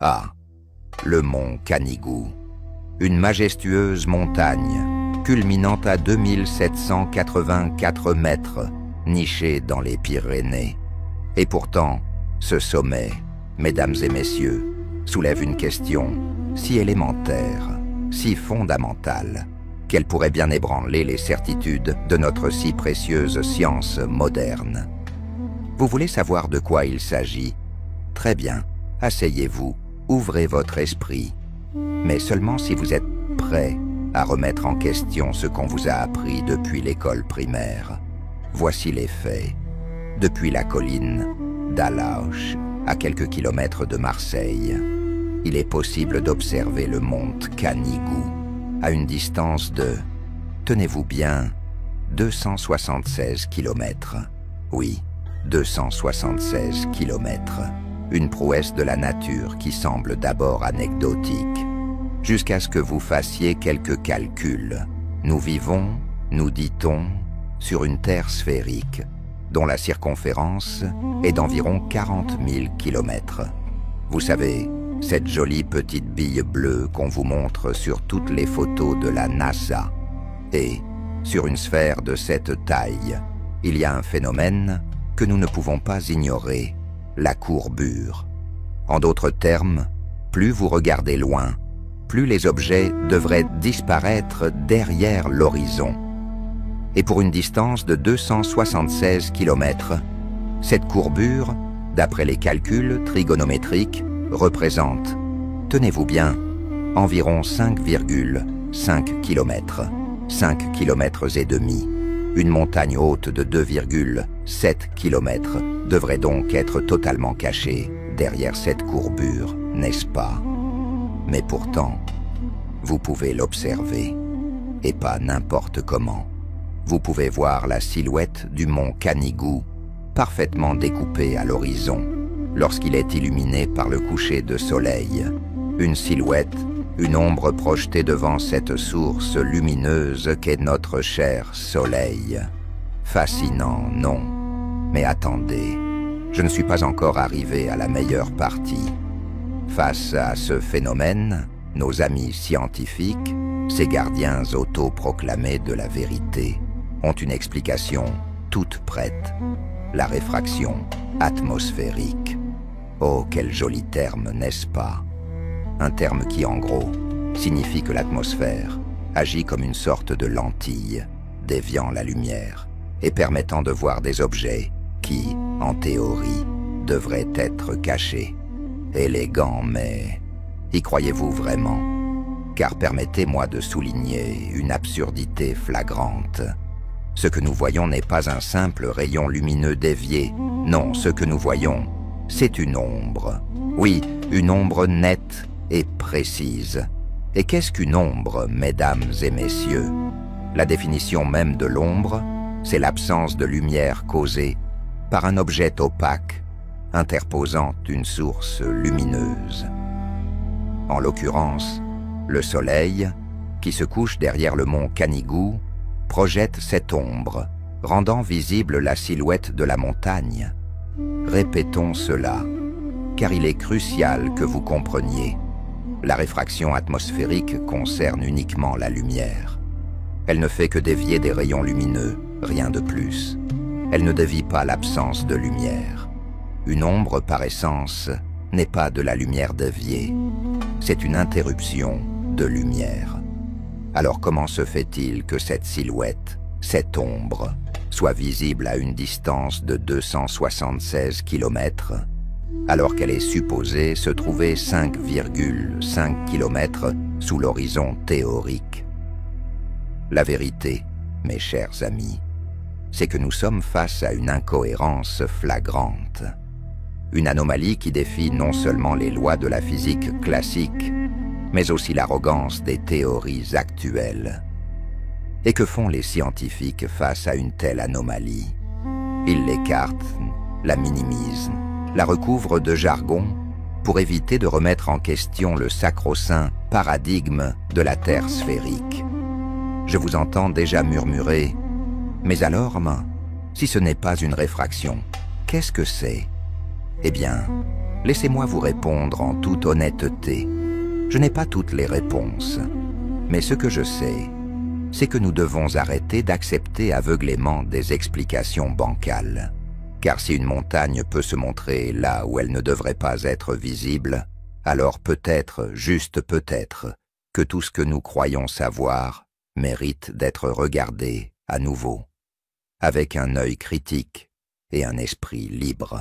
Ah, le mont Canigou, une majestueuse montagne culminant à 2784 mètres, nichée dans les Pyrénées. Et pourtant, ce sommet, mesdames et messieurs, soulève une question si élémentaire, si fondamentale, qu'elle pourrait bien ébranler les certitudes de notre si précieuse science moderne. Vous voulez savoir de quoi il s'agit? Très bien, asseyez-vous, ouvrez votre esprit, mais seulement si vous êtes prêt à remettre en question ce qu'on vous a appris depuis l'école primaire. Voici les faits. Depuis la colline d'Alauch, à quelques kilomètres de Marseille, il est possible d'observer le mont Canigou à une distance de, tenez-vous bien, 276 kilomètres. Oui, 276 kilomètres. Une prouesse de la nature qui semble d'abord anecdotique, jusqu'à ce que vous fassiez quelques calculs. Nous vivons, nous dit-on, sur une Terre sphérique, dont la circonférence est d'environ 40 000 kilomètres. Vous savez, cette jolie petite bille bleue qu'on vous montre sur toutes les photos de la NASA. Et, sur une sphère de cette taille, il y a un phénomène que nous ne pouvons pas ignorer, la courbure. En d'autres termes, plus vous regardez loin, plus les objets devraient disparaître derrière l'horizon. Et pour une distance de 276 km, cette courbure, d'après les calculs trigonométriques, représente, tenez-vous bien, environ 5,5 km, 5 km et demi. Une montagne haute de 2,7 km devrait donc être totalement cachée derrière cette courbure, n'est-ce pas? Mais pourtant, vous pouvez l'observer, et pas n'importe comment. Vous pouvez voir la silhouette du mont Canigou, parfaitement découpée à l'horizon, lorsqu'il est illuminé par le coucher de soleil. Une silhouette, une ombre projetée devant cette source lumineuse qu'est notre cher soleil. Fascinant, non? Mais attendez, je ne suis pas encore arrivé à la meilleure partie. Face à ce phénomène, nos amis scientifiques, ces gardiens autoproclamés de la vérité, ont une explication toute prête. La réfraction atmosphérique. Oh, quel joli terme, n'est-ce pas? Un terme qui, en gros, signifie que l'atmosphère agit comme une sorte de lentille, déviant la lumière et permettant de voir des objets qui, en théorie, devraient être cachés. Élégant, mais y croyez-vous vraiment? Car permettez-moi de souligner une absurdité flagrante. Ce que nous voyons n'est pas un simple rayon lumineux dévié. Non, ce que nous voyons, c'est une ombre. Oui, une ombre nette et précise. Et qu'est-ce qu'une ombre, mesdames et messieurs? La définition même de l'ombre, c'est l'absence de lumière causée par un objet opaque, interposant une source lumineuse. En l'occurrence, le soleil, qui se couche derrière le mont Canigou, projette cette ombre, rendant visible la silhouette de la montagne. Répétons cela, car il est crucial que vous compreniez. La réfraction atmosphérique concerne uniquement la lumière. Elle ne fait que dévier des rayons lumineux, rien de plus. Elle ne dévie pas l'absence de lumière. Une ombre, par essence, n'est pas de la lumière déviée. C'est une interruption de lumière. Alors comment se fait-il que cette silhouette, cette ombre, soit visible à une distance de 276 km, alors qu'elle est supposée se trouver 5,5 km sous l'horizon théorique? La vérité, mes chers amis, c'est que nous sommes face à une incohérence flagrante. Une anomalie qui défie non seulement les lois de la physique classique, mais aussi l'arrogance des théories actuelles. Et que font les scientifiques face à une telle anomalie? Ils l'écartent, la minimisent, la recouvrent de jargon pour éviter de remettre en question le sacro-saint paradigme de la Terre sphérique. Je vous entends déjà murmurer « Mais alors, si ce n'est pas une réfraction, qu'est-ce que c'est ?» Eh bien, Laissez-moi vous répondre en toute honnêteté. Je n'ai pas toutes les réponses, mais ce que je sais, c'est que nous devons arrêter d'accepter aveuglément des explications bancales. Car si une montagne peut se montrer là où elle ne devrait pas être visible, alors peut-être, juste peut-être, que tout ce que nous croyons savoir mérite d'être regardé à nouveau, avec un œil critique et un esprit libre.